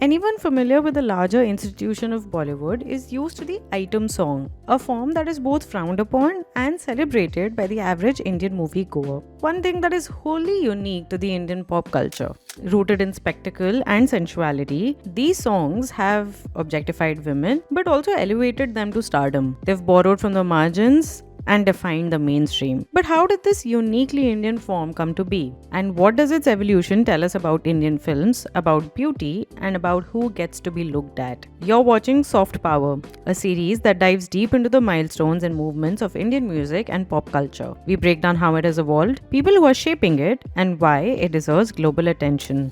Anyone familiar with the larger institution of Bollywood is used to the item song, a form that is both frowned upon and celebrated by the average Indian moviegoer. One thing that is wholly unique to the Indian pop culture. Rooted in spectacle and sensuality, these songs have objectified women but also elevated them to stardom. They've borrowed from the margins and defined the mainstream. But how did this uniquely Indian form come to be? And what does its evolution tell us about Indian films, about beauty, and about who gets to be looked at? You're watching Soft Power, a series that dives deep into the milestones and movements of Indian music and pop culture. We break down how it has evolved, people who are shaping it, and why it deserves global attention.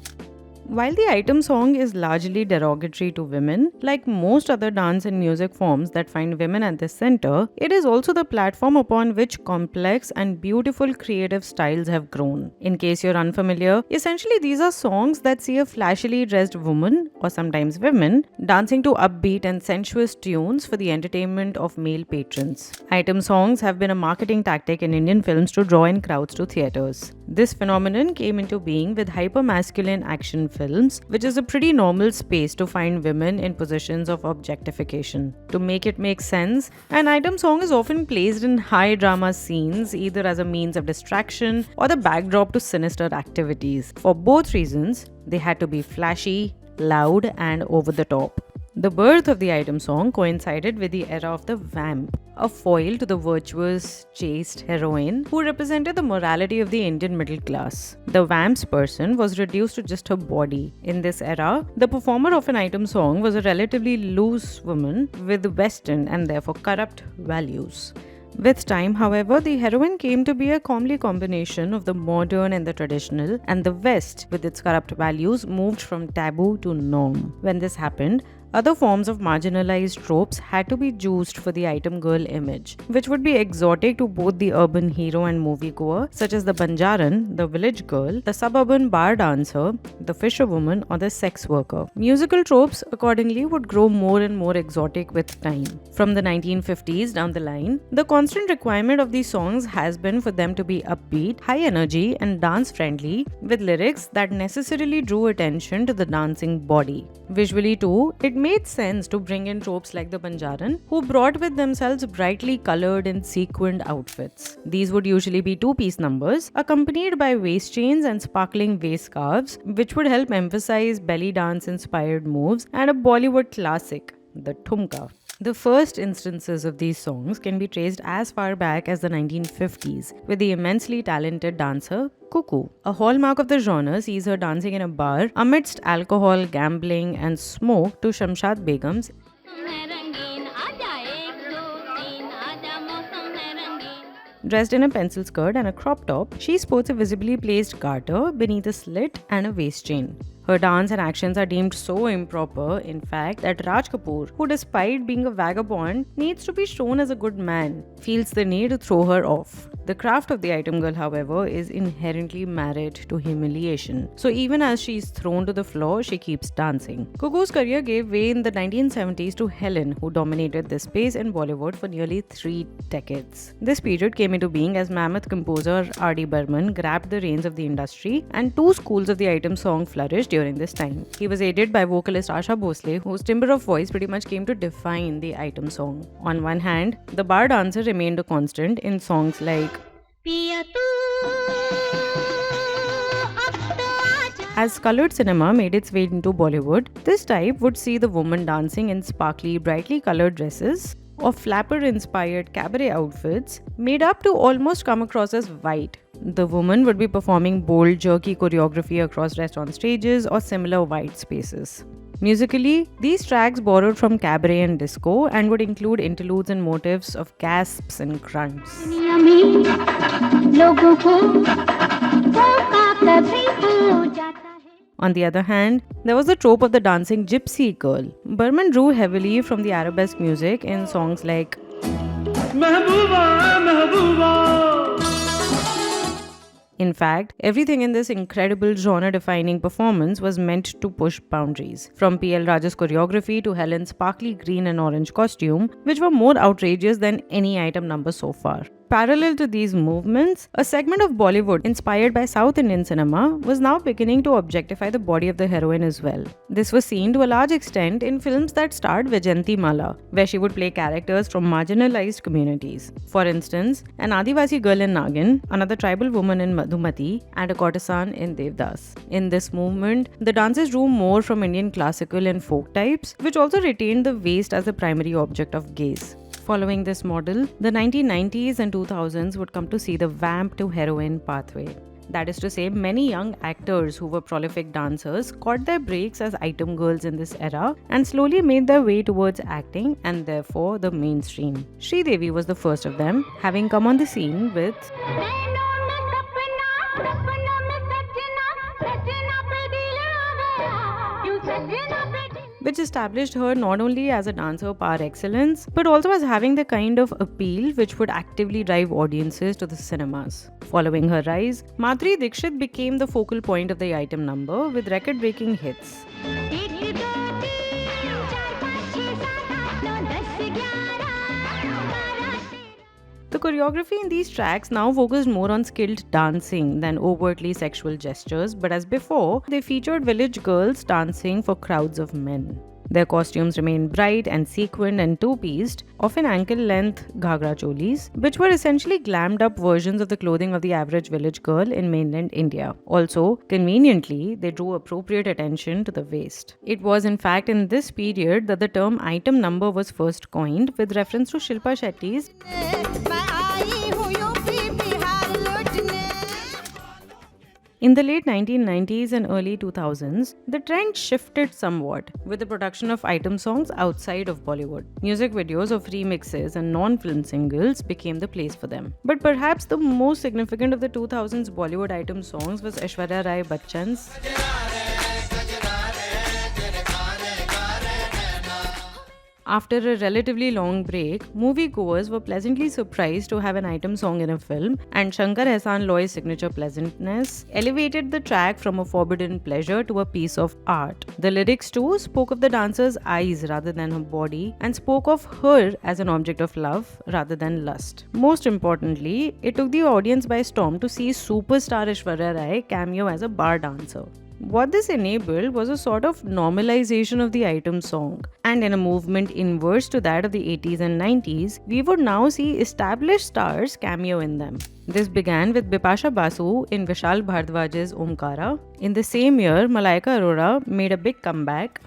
While the item song is largely derogatory to women, like most other dance and music forms that find women at the center, it is also the platform upon which complex and beautiful creative styles have grown. In case you're unfamiliar, essentially these are songs that see a flashily dressed woman, or sometimes women, dancing to upbeat and sensuous tunes for the entertainment of male patrons. Item songs have been a marketing tactic in Indian films to draw in crowds to theatres. This phenomenon came into being with hyper-masculine action films, which is a pretty normal space to find women in positions of objectification. To make it make sense, an item song is often placed in high drama scenes, either as a means of distraction or the backdrop to sinister activities. For both reasons, they had to be flashy, loud, and over the top. The birth of the item song coincided with the era of the vamp, a foil to the virtuous, chaste heroine who represented the morality of the Indian middle class. The vamp's person was reduced to just her body. In this era, the performer of an item song was a relatively loose woman with Western and therefore corrupt values. With time, however, the heroine came to be a comely combination of the modern and the traditional, and the West, with its corrupt values, moved from taboo to norm. When this happened, other forms of marginalized tropes had to be juiced for the item girl image, which would be exotic to both the urban hero and moviegoer, such as the Banjaran, the village girl, the suburban bar dancer, the fisherwoman, or the sex worker. Musical tropes, accordingly, would grow more and more exotic with time. From the 1950s down the line, the constant requirement of these songs has been for them to be upbeat, high energy, and dance-friendly, with lyrics that necessarily drew attention to the dancing body. Visually too, it made sense to bring in tropes like the Banjaran, who brought with themselves brightly colored and sequined outfits. These would usually be two-piece numbers, accompanied by waist chains and sparkling waist scarves, which would help emphasize belly dance-inspired moves, and a Bollywood classic, the Thumka. The first instances of these songs can be traced as far back as the 1950s, with the immensely talented dancer Cuckoo. A hallmark of the genre sees her dancing in a bar amidst alcohol, gambling, and smoke to Shamshad Begum's Dressed in a pencil skirt and a crop top, she sports a visibly placed garter beneath a slit and a waist chain. Her dance and actions are deemed so improper, in fact, that Raj Kapoor, who despite being a vagabond, needs to be shown as a good man, feels the need to throw her off. The craft of the item girl, however, is inherently married to humiliation. So even as she is thrown to the floor, she keeps dancing. Cuckoo's career gave way in the 1970s to Helen, who dominated this space in Bollywood for nearly 3 decades. This period came into being as mammoth composer R.D. Burman grabbed the reins of the industry, and 2 schools of the item song flourished during this time. He was aided by vocalist Asha Bhosle, whose timbre of voice pretty much came to define the item song. On one hand, the bar dancer remained a constant in songs like As colored cinema made its way into Bollywood, this type would see the woman dancing in sparkly, brightly colored dresses or flapper-inspired cabaret outfits made up to almost come across as white. The woman would be performing bold, jerky choreography across restaurant stages or similar white spaces. Musically, these tracks borrowed from cabaret and disco and would include interludes and motifs of gasps and grunts. On the other hand, there was the trope of the dancing gypsy girl. Burman drew heavily from the arabesque music in songs like Mehbooba, Mehbooba. In fact, everything in this incredible genre-defining performance was meant to push boundaries. From P.L. Raj's choreography to Helen's sparkly green and orange costume, which were more outrageous than any item number so far. Parallel to these movements, a segment of Bollywood inspired by South Indian cinema was now beginning to objectify the body of the heroine as well. This was seen to a large extent in films that starred Vajanti Mala, where she would play characters from marginalized communities. For instance, an Adivasi girl in Nagin, another tribal woman in Madhumati, and a courtesan in Devdas. In this movement, the dances drew more from Indian classical and folk types, which also retained the waist as the primary object of gaze. Following this model, the 1990s and 2000s would come to see the vamp to heroine pathway. That is to say, many young actors who were prolific dancers caught their breaks as item girls in this era and slowly made their way towards acting and therefore the mainstream. Sridevi was the first of them, having come on the scene with which established her not only as a dancer par excellence, but also as having the kind of appeal which would actively drive audiences to the cinemas. Following her rise, Madhuri Dixit became the focal point of the item number with record-breaking hits. The choreography in these tracks now focused more on skilled dancing than overtly sexual gestures, but as before, they featured village girls dancing for crowds of men. Their costumes remained bright and sequined and two-pieced, often ankle-length ghagra cholis, which were essentially glammed-up versions of the clothing of the average village girl in mainland India. Also, conveniently, they drew appropriate attention to the waist. It was in fact in this period that the term item number was first coined, with reference to Shilpa Shetty's In the late 1990s and early 2000s, the trend shifted somewhat with the production of item songs outside of Bollywood. Music videos of remixes and non-film singles became the place for them. But perhaps the most significant of the 2000s Bollywood item songs was Aishwarya Rai Bachchan's After a relatively long break, moviegoers were pleasantly surprised to have an item song in a film, and Shankar Ehsaan Loy's signature pleasantness elevated the track from a forbidden pleasure to a piece of art. The lyrics too spoke of the dancer's eyes rather than her body, and spoke of her as an object of love rather than lust. Most importantly, it took the audience by storm to see superstar Aishwarya Rai cameo as a bar dancer. What this enabled was a sort of normalization of the item song, and in a movement inverse to that of the 80s and 90s, we would now see established stars cameo in them. This began with Bipasha Basu in Vishal Bhardwaj's Omkara. In the same year, Malaika Arora made a big comeback.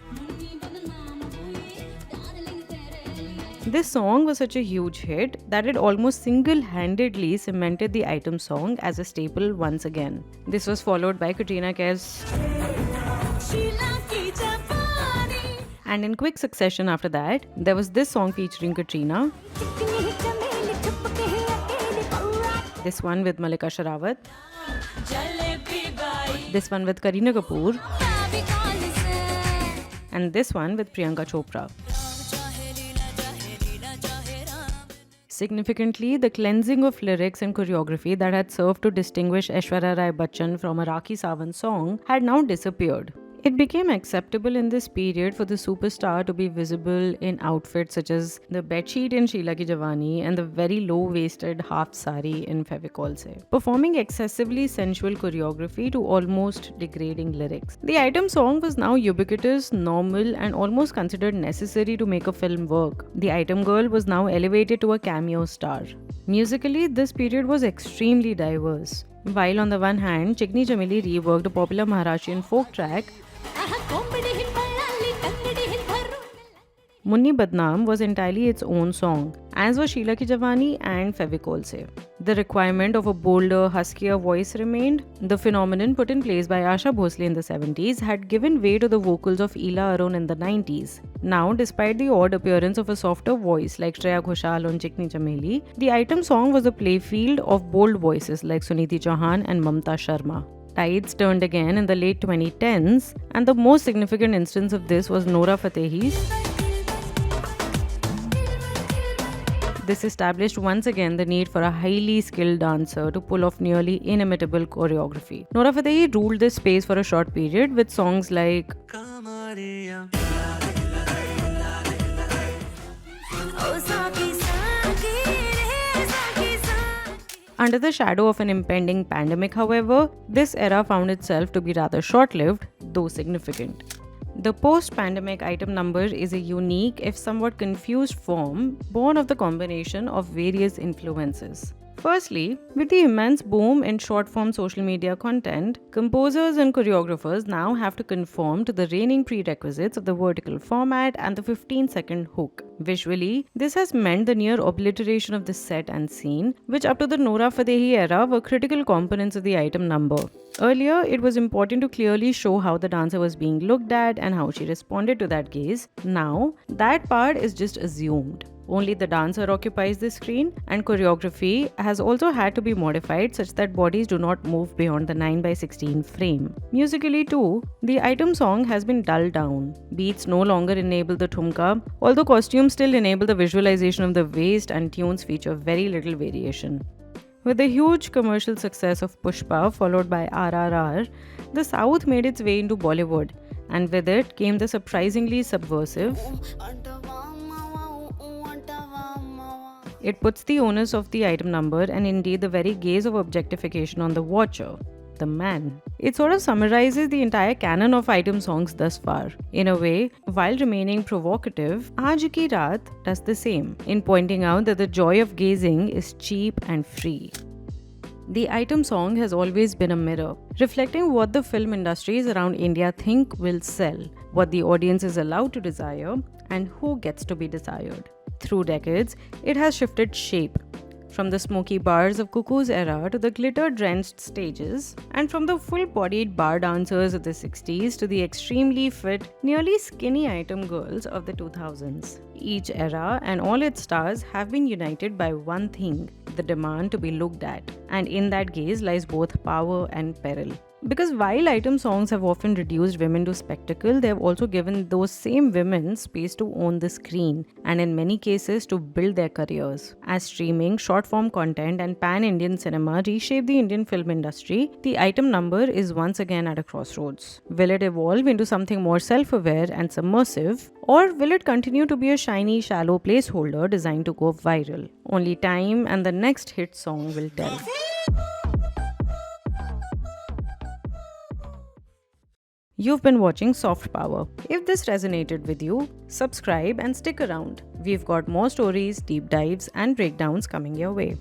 This song was such a huge hit that it almost single-handedly cemented the item song as a staple once again. This was followed by Katrina Kaif's and in quick succession after that, there was this song featuring Katrina, this one with Malika Sherawat, this one with Kareena Kapoor, and this one with Priyanka Chopra. Significantly, the cleansing of lyrics and choreography that had served to distinguish Aishwarya Rai Bachchan from a Rakhi Sawant song had now disappeared. It became acceptable in this period for the superstar to be visible in outfits such as the bedsheet in Sheila Ki Jawani and the very low-waisted half sari in Fevicol Se, performing excessively sensual choreography to almost degrading lyrics. The item song was now ubiquitous, normal, and almost considered necessary to make a film work. The item girl was now elevated to a cameo star. Musically, this period was extremely diverse. While on the one hand, Chikni Chameli reworked a popular Maharashtrian folk track, Munni Badnaam was entirely its own song, as was Sheila Ki Jawani and Fevicol Se. The requirement of a bolder, huskier voice remained. The phenomenon put in place by Asha Bhosle in the 70s had given way to the vocals of Ela Arun in the 90s. Now, despite the odd appearance of a softer voice like Shreya Ghoshal on Chikni Chameli, the item song was a playfield of bold voices like Suniti Chauhan and Mamta Sharma. Tides turned again in the late 2010s, and the most significant instance of this was Nora Fatehi's. This established once again the need for a highly skilled dancer to pull off nearly inimitable choreography. Nora Fatehi ruled this space for a short period with songs like Under the shadow of an impending pandemic, however, this era found itself to be rather short-lived, though significant. The post-pandemic item number is a unique, if somewhat confused form, born of the combination of various influences. Firstly, with the immense boom in short-form social media content, composers and choreographers now have to conform to the reigning prerequisites of the vertical format and the 15-second hook. Visually, this has meant the near obliteration of the set and scene, which up to the Nora Fatehi era were critical components of the item number. Earlier, it was important to clearly show how the dancer was being looked at and how she responded to that gaze. Now, that part is just assumed. Only the dancer occupies the screen, and choreography has also had to be modified such that bodies do not move beyond the 9:16 frame. Musically too, the item song has been dulled down. Beats no longer enable the thumka, although costumes still enable the visualization of the waist, and tunes feature very little variation. With the huge commercial success of Pushpa followed by RRR, the South made its way into Bollywood, and with it came the surprisingly subversive. It puts the onus of the item number and indeed the very gaze of objectification on the watcher, the man. It sort of summarizes the entire canon of item songs thus far. In a way, while remaining provocative, Aaj Ki Raat does the same, in pointing out that the joy of gazing is cheap and free. The item song has always been a mirror, reflecting what the film industries around India think will sell, what the audience is allowed to desire, and who gets to be desired. Through decades, it has shifted shape, from the smoky bars of Cuckoo's era to the glitter-drenched stages, and from the full-bodied bar dancers of the 60s to the extremely fit, nearly skinny item girls of the 2000s. Each era and all its stars have been united by one thing: the demand to be looked at, and in that gaze lies both power and peril. Because while item songs have often reduced women to spectacle, they have also given those same women space to own the screen, and in many cases to build their careers. As streaming, short-form content and pan-Indian cinema reshape the Indian film industry, the item number is once again at a crossroads. Will it evolve into something more self-aware and submersive, or will it continue to be a shiny, shallow placeholder designed to go viral? Only time and the next hit song will tell. You've been watching Soft Power. If this resonated with you, subscribe and stick around. We've got more stories, deep dives, and breakdowns coming your way.